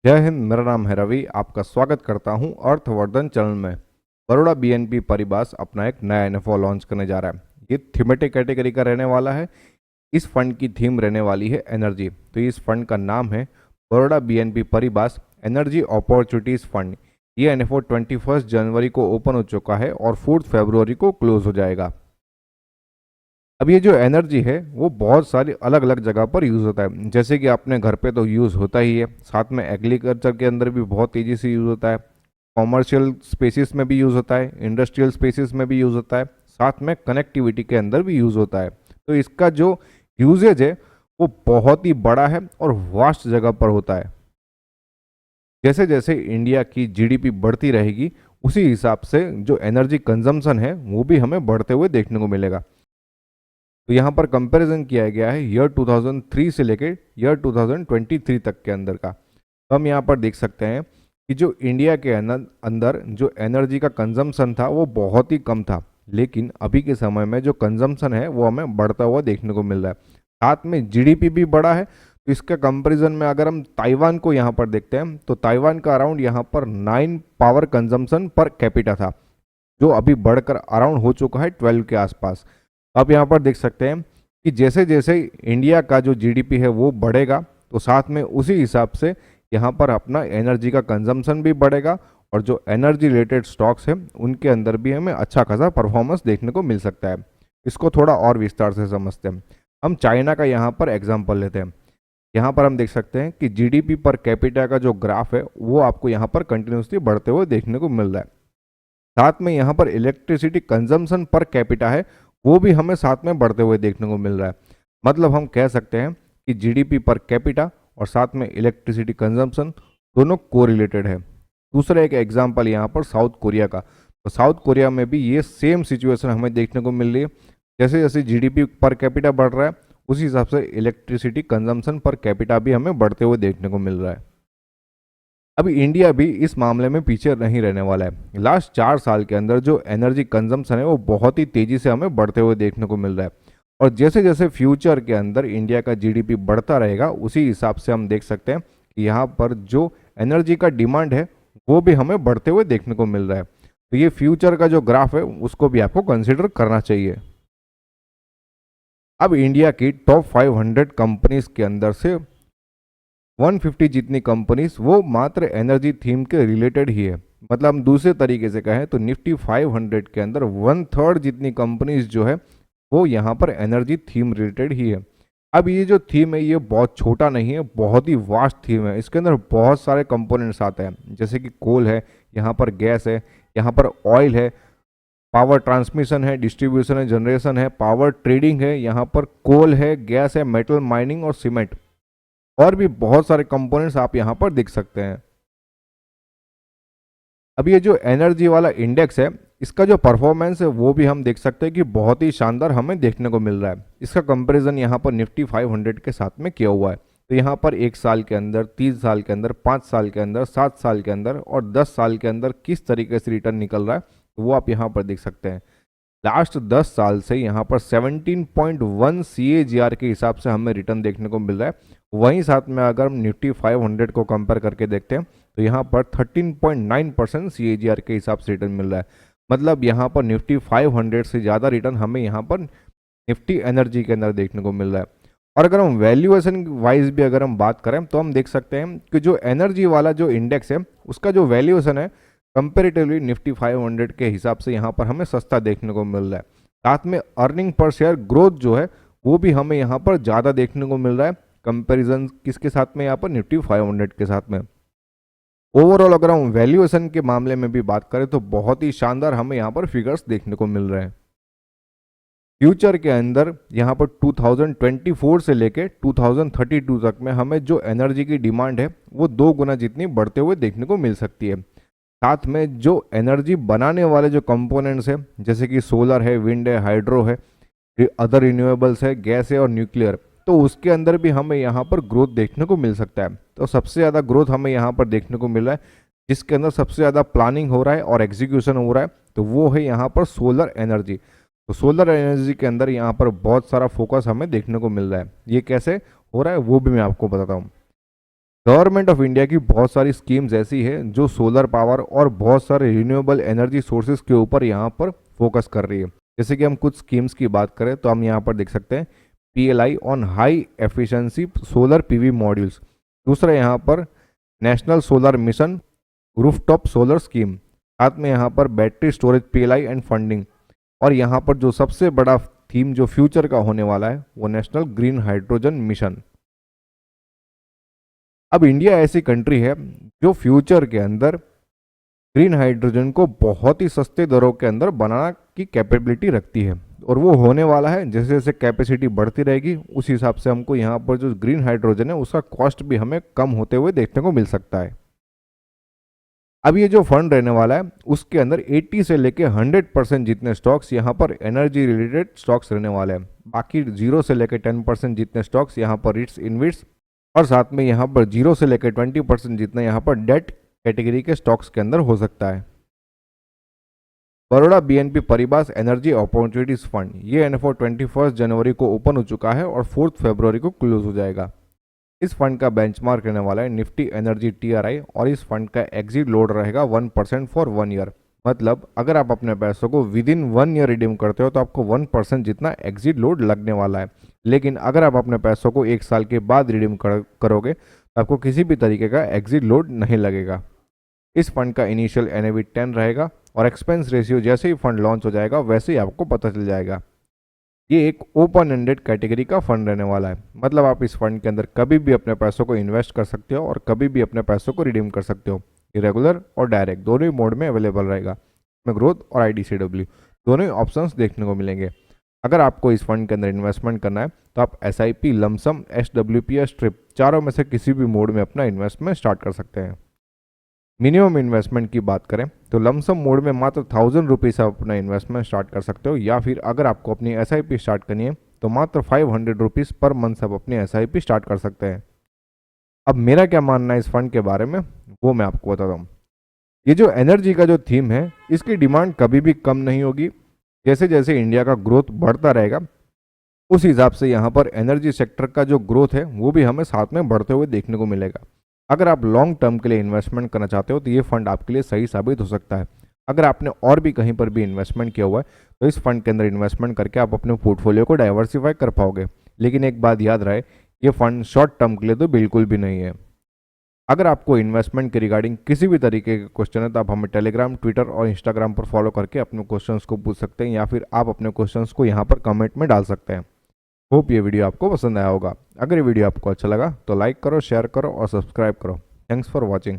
जय हिंद। मेरा नाम है रवि। आपका स्वागत करता हूं अर्थवर्धन चैनल में। बड़ौदा बीएनपी परिबास अपना एक नया एनएफओ लॉन्च करने जा रहा है। ये थीमेटिक कैटेगरी का रहने वाला है। इस फंड की थीम रहने वाली है एनर्जी। तो इस फंड का नाम है Baroda BNP Paribas energy opportunities fund. ये एनएफओ 21 जनवरी को ओपन हो चुका है और 4 फरवरी को क्लोज हो जाएगा। अब ये जो एनर्जी है वो बहुत सारी अलग अलग जगह पर यूज़ होता है। जैसे कि अपने घर पे तो यूज़ होता ही है, साथ में एग्रीकल्चर के अंदर भी बहुत तेज़ी से यूज़ होता है, कॉमर्शियल स्पेसिस में भी यूज़ होता है, इंडस्ट्रियल स्पेसिस में भी यूज़ होता है, साथ में कनेक्टिविटी के अंदर भी यूज़ होता है। तो इसका जो यूजेज है वो बहुत ही बड़ा है और वास्ट जगह पर होता है। जैसे जैसे इंडिया की जीडीपी बढ़ती रहेगी उसी हिसाब से जो एनर्जी कंजम्पशन है वो भी हमें बढ़ते हुए देखने को मिलेगा। तो यहाँ पर कंपैरिजन किया गया है ईयर 2003 से लेकर ईयर 2023 तक के अंदर का। तो हम यहाँ पर देख सकते हैं कि जो इंडिया के अंदर जो एनर्जी का कंजम्पशन था वो बहुत ही कम था, लेकिन अभी के समय में जो कंजम्पशन है वो हमें बढ़ता हुआ देखने को मिल रहा है। साथ में जीडीपी भी बढ़ा है। तो इसके कंपैरिजन में अगर हम ताइवान को यहाँ पर देखते हैं तो ताइवान का अराउंड यहाँ पर 9 पावर कंजम्पशन पर कैपिटा था, जो अभी बढ़कर अराउंड हो चुका है 12 के आसपास। आप यहाँ पर देख सकते हैं कि जैसे जैसे इंडिया का जो जीडीपी है वो बढ़ेगा तो साथ में उसी हिसाब से यहाँ पर अपना एनर्जी का कंजम्पशन भी बढ़ेगा और जो एनर्जी रिलेटेड स्टॉक्स हैं उनके अंदर भी हमें अच्छा खासा परफॉर्मेंस देखने को मिल सकता है। इसको थोड़ा और विस्तार से समझते हैं। हम चाइना का यहाँ पर एग्जाम्पल लेते हैं। यहाँ पर हम देख सकते हैं कि जीडीपी पर कैपिटा का जो ग्राफ है वो आपको यहाँ पर कंटिन्यूसली बढ़ते हुए देखने को मिल रहा है। साथ में यहाँ पर इलेक्ट्रिसिटी कंजम्पशन पर कैपिटा है वो भी हमें साथ में बढ़ते हुए देखने को मिल रहा है। मतलब हम कह सकते हैं कि जीडीपी पर कैपिटा और साथ में इलेक्ट्रिसिटी कंजम्पशन दोनों कोरिलेटेड है। दूसरा एक एग्जांपल यहाँ पर साउथ कोरिया का। तो साउथ कोरिया में भी ये सेम सिचुएशन हमें देखने को मिल रही है। जैसे जैसे जीडीपी पर कैपिटा बढ़ रहा है उसी हिसाब से इलेक्ट्रिसिटी कंजम्पशन पर कैपिटा भी हमें बढ़ते हुए देखने को मिल रहा है। अभी इंडिया भी इस मामले में पीछे नहीं रहने वाला है। लास्ट 4 साल के अंदर जो एनर्जी कंजम्पशन है वो बहुत ही तेजी से हमें बढ़ते हुए देखने को मिल रहा है। और जैसे जैसे फ्यूचर के अंदर इंडिया का जीडीपी बढ़ता रहेगा उसी हिसाब से हम देख सकते हैं कि यहाँ पर जो एनर्जी का डिमांड है वो भी हमें बढ़ते हुए देखने को मिल रहा है। तो ये फ्यूचर का जो ग्राफ है उसको भी आपको कंसिडर करना चाहिए। अब इंडिया की टॉप 500 कंपनीज के अंदर से 150 जितनी कंपनीज वो मात्र एनर्जी थीम के रिलेटेड ही है। मतलब हम दूसरे तरीके से कहें तो निफ्टी 500 के अंदर 1/3 जितनी कंपनीज जो है वो यहाँ पर एनर्जी थीम रिलेटेड ही है। अब ये जो थीम है ये बहुत छोटा नहीं है, बहुत ही वास्ट थीम है। इसके अंदर बहुत सारे कंपोनेंट्स आते हैं, जैसे कि कोल है, यहाँ पर गैस है, यहाँ पर ऑयल है, पावर ट्रांसमिशन है, डिस्ट्रीब्यूशन है, जनरेशन है, पावर ट्रेडिंग है, यहाँ पर कोल है, गैस है, मेटल माइनिंग और सीमेंट, और भी बहुत सारे कंपोनेंट्स आप यहाँ पर देख सकते हैं। अब ये जो एनर्जी वाला इंडेक्स है इसका जो परफॉर्मेंस है वो भी हम देख सकते हैं कि बहुत ही शानदार हमें देखने को मिल रहा है। इसका कंपैरिजन यहाँ पर निफ्टी 500 के साथ में किया हुआ है। तो यहाँ पर 1 साल के अंदर, 3 साल के अंदर, 5 साल के अंदर, 7 साल के अंदर और 10 साल के अंदर किस तरीके से रिटर्न निकल रहा है तो वो आप यहाँ पर देख सकते हैं। लास्ट 10 साल से यहाँ पर 17.1 CAGR के हिसाब से हमें रिटर्न देखने को मिल रहा है। वहीं साथ में अगर हम निफ्टी 500 को कंपेयर करके देखते हैं तो यहाँ पर 13.9% CAGR के हिसाब से रिटर्न मिल रहा है। मतलब यहाँ पर निफ्टी 500 से ज़्यादा रिटर्न हमें यहाँ पर निफ्टी एनर्जी के अंदर देखने को मिल रहा है। और अगर हम वैल्यूएशन वाइज भी अगर हम बात करें तो हम देख सकते हैं कि जो एनर्जी वाला जो इंडेक्स है उसका जो वैल्यूएशन है कंपेरेटिवली निफ्टी 500 के हिसाब से यहाँ पर हमें सस्ता देखने को मिल रहा है। साथ में अर्निंग पर शेयर ग्रोथ जो है वो भी हमें यहाँ पर ज़्यादा देखने को मिल रहा है कंपैरिजन किसके साथ में, यहाँ पर निफ्टी 500 के साथ में। ओवरऑल अगर हम वैल्यूएशन के मामले में भी बात करें तो बहुत ही शानदार हमें यहाँ पर फिगर्स देखने को मिल रहे हैं। फ्यूचर के अंदर यहाँ पर 2024 से लेके 2032 तक में हमें जो एनर्जी की डिमांड है वो 2 गुना जितनी बढ़ते हुए देखने को मिल सकती है। साथ में जो एनर्जी बनाने वाले जो कंपोनेंट्स है जैसे कि सोलर है, विंड है, हाइड्रो है, अदर रिन्यूएबल्स है, गैस है और न्यूक्लियर, तो उसके अंदर भी हमें यहाँ पर ग्रोथ देखने को मिल सकता है। तो सबसे ज़्यादा ग्रोथ हमें यहाँ पर देखने को मिल रहा है, जिसके अंदर सबसे ज़्यादा प्लानिंग हो रहा है और एग्जीक्यूशन हो रहा है, तो वो है यहाँ पर सोलर एनर्जी। तो सोलर एनर्जी के अंदर यहाँ पर बहुत सारा फोकस हमें देखने को मिल रहा है। ये कैसे हो रहा है वो भी मैं आपको बताता हूँ। गवर्नमेंट ऑफ इंडिया की बहुत सारी स्कीम्स ऐसी है जो सोलर पावर और बहुत सारे रिन्यूएबल एनर्जी सोर्सेज के ऊपर यहाँ पर फोकस कर रही है। जैसे कि हम कुछ स्कीम्स की बात करें तो हम यहाँ पर देख सकते हैं PLI on high efficiency solar PV modules. दूसरा यहाँ पर national solar mission rooftop solar scheme. साथ में यहाँ पर battery storage PLI and funding. और यहाँ पर जो सबसे बड़ा थीम जो फ्यूचर का होने वाला है वो नेशनल ग्रीन हाइड्रोजन मिशन। अब इंडिया ऐसी कंट्री है जो फ्यूचर के अंदर ग्रीन हाइड्रोजन को बहुत ही सस्ते दरों के अंदर बनाना की कैपेबिलिटी रखती है, और वो होने वाला है। जैसे जैसे कैपेसिटी बढ़ती रहेगी उस हिसाब से हमको यहाँ पर जो ग्रीन हाइड्रोजन है उसका कॉस्ट भी हमें कम होते हुए देखने को मिल सकता है। अब ये जो फंड रहने वाला है उसके अंदर 80 से लेके 100% जितने स्टॉक्स यहाँ पर एनर्जी रिलेटेड स्टॉक्स रहने वाले हैं। बाकी 0 से लेके 10% जितने स्टॉक्स यहाँ पर रिट्स इन्विट्स, और साथ में यहाँ पर 0 से लेकर 20% जितना यहाँ पर डेट कैटेगरी के स्टॉक्स के अंदर हो सकता है। Baroda BNP Paribas energy opportunities fund, ये NFO 21 जनवरी को ओपन हो चुका है और 4 फरवरी को क्लोज हो जाएगा। इस फंड का बेंचमार्क रहने वाला है निफ्टी एनर्जी TRI, और इस फंड का एग्जिट लोड रहेगा 1% फॉर 1 ईयर। मतलब अगर आप अपने पैसों को विद इन 1 ईयर रिडीम करते हो तो आपको 1% जितना एग्जिट लोड लगने वाला है। लेकिन अगर आप अपने पैसों को 1 साल के बाद रिडीम करोगे तो आपको किसी भी तरीके का एग्जिट लोड नहीं लगेगा। इस फंड का इनिशियल NAV 10 रहेगा, और एक्सपेंस रेशियो जैसे ही फंड लॉन्च हो जाएगा वैसे ही आपको पता चल जाएगा। ये एक ओपन एंडेड कैटेगरी का फंड रहने वाला है। मतलब आप इस फंड के अंदर कभी भी अपने पैसों को इन्वेस्ट कर सकते हो और कभी भी अपने पैसों को रिडीम कर सकते हो। इरेगुलर और डायरेक्ट दोनों ही मोड में अवेलेबल रहेगा। इसमें ग्रोथ और IDCW दोनों ही ऑप्शंस देखने को मिलेंगे। अगर आपको इस फंड के अंदर इन्वेस्टमेंट करना है तो आप SIP, लमसम, SWP या स्ट्रिप चारों में से किसी भी मोड में अपना इन्वेस्टमेंट स्टार्ट कर सकते हैं। मिनिमम इन्वेस्टमेंट की बात करें तो लमसम मोड में मात्र 1000 रुपीज़ आप अपना इन्वेस्टमेंट स्टार्ट कर सकते हो, या फिर अगर आपको अपनी SIP स्टार्ट करनी है तो मात्र 500 रुपीज़ पर मंथ आप अपनी SIP स्टार्ट कर सकते हैं। अब मेरा क्या मानना है इस फंड के बारे में वो मैं आपको बताता हूँ। ये जो एनर्जी का जो थीम है इसकी डिमांड कभी भी कम नहीं होगी। जैसे जैसे इंडिया का ग्रोथ बढ़ता रहेगा उस हिसाब से यहाँ पर एनर्जी सेक्टर का जो ग्रोथ है वो भी हमें साथ में बढ़ते हुए देखने को मिलेगा। अगर आप लॉन्ग टर्म के लिए इन्वेस्टमेंट करना चाहते हो तो ये फंड आपके लिए सही साबित हो सकता है। अगर आपने और भी कहीं पर भी इन्वेस्टमेंट किया हुआ है तो इस फंड के अंदर इन्वेस्टमेंट करके आप अपने पोर्टफोलियो को डाइवर्सिफाई कर पाओगे। लेकिन एक बात याद रहे, ये फंड शॉर्ट टर्म के लिए तो बिल्कुल भी नहीं है। अगर आपको इन्वेस्टमेंट के रिगार्डिंग किसी भी तरीके के क्वेश्चन है तो आप हमें टेलीग्राम, ट्विटर और इंस्टाग्राम पर फॉलो करके अपने क्वेश्चंस को पूछ सकते हैं, या फिर आप अपने क्वेश्चंस को यहाँ पर कमेंट में डाल सकते हैं। होप ये वीडियो आपको पसंद आया होगा। अगर ये वीडियो आपको अच्छा लगा तो लाइक करो, शेयर करो और सब्सक्राइब करो। Thanks for watching.